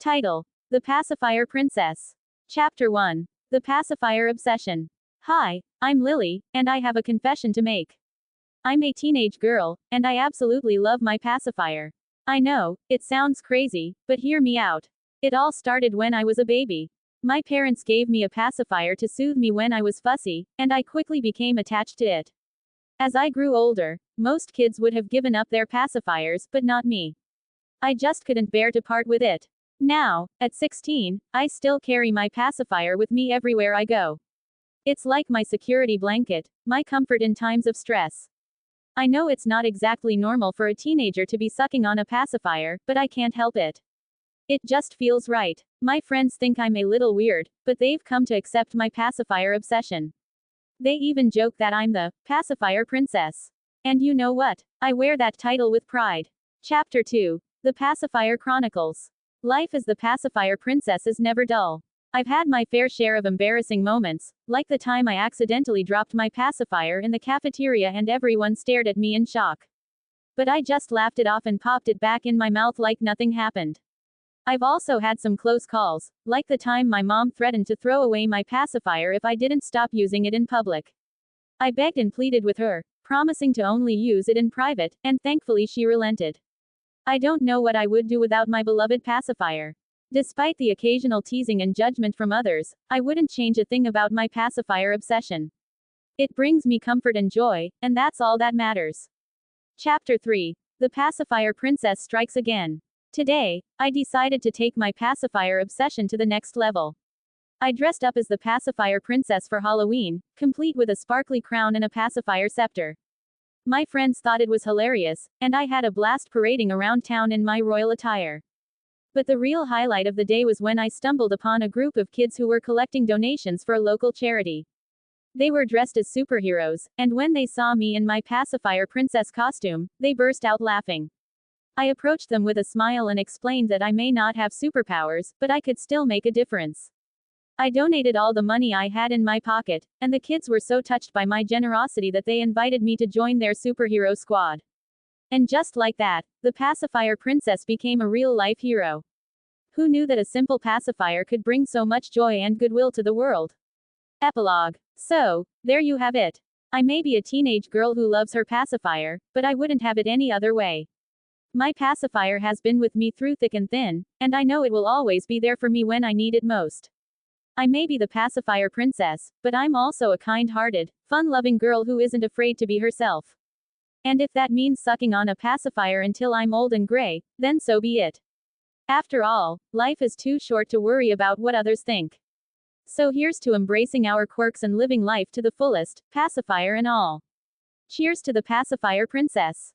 Title: The Pacifier Princess. Chapter 1. The Pacifier Obsession. Hi, I'm Lily, and I have a confession to make. I'm a teenage girl, and I absolutely love my pacifier. I know, it sounds crazy, but hear me out. It all started when I was a baby. My parents gave me a pacifier to soothe me when I was fussy, and I quickly became attached to it. As I grew older, most kids would have given up their pacifiers, but not me. I just couldn't bear to part with it. Now, at 16, I still carry my pacifier with me everywhere I go. It's like my security blanket, my comfort in times of stress. I know it's not exactly normal for a teenager to be sucking on a pacifier, but I can't help it. It just feels right. My friends think I'm a little weird, but they've come to accept my pacifier obsession. They even joke that I'm the Pacifier Princess. And you know what? I wear that title with pride. Chapter 2. The Pacifier Chronicles. Life as the Pacifier Princess is never dull. I've had my fair share of embarrassing moments, like the time I accidentally dropped my pacifier in the cafeteria and everyone stared at me in shock. But I just laughed it off and popped it back in my mouth like nothing happened. I've also had some close calls, like the time my mom threatened to throw away my pacifier if I didn't stop using it in public. I begged and pleaded with her, promising to only use it in private, and thankfully she relented. I don't know what I would do without my beloved pacifier. Despite the occasional teasing and judgment from others, I wouldn't change a thing about my pacifier obsession. It brings me comfort and joy, and that's all that matters. Chapter 3. The Pacifier Princess Strikes Again. Today, I decided to take my pacifier obsession to the next level. I dressed up as the Pacifier Princess for Halloween, complete with a sparkly crown and a pacifier scepter. My friends thought it was hilarious, and I had a blast parading around town in my royal attire. But the real highlight of the day was when I stumbled upon a group of kids who were collecting donations for a local charity. They were dressed as superheroes, and when they saw me in my Pacifier Princess costume, they burst out laughing. I approached them with a smile and explained that I may not have superpowers, but I could still make a difference. I donated all the money I had in my pocket, and the kids were so touched by my generosity that they invited me to join their superhero squad. And just like that, the Pacifier Princess became a real-life hero. Who knew that a simple pacifier could bring so much joy and goodwill to the world? Epilogue. So, there you have it. I may be a teenage girl who loves her pacifier, but I wouldn't have it any other way. My pacifier has been with me through thick and thin, and I know it will always be there for me when I need it most. I may be the Pacifier Princess, but I'm also a kind-hearted, fun-loving girl who isn't afraid to be herself. And if that means sucking on a pacifier until I'm old and gray, then so be it. After all, life is too short to worry about what others think. So here's to embracing our quirks and living life to the fullest, pacifier and all. Cheers to the Pacifier Princess.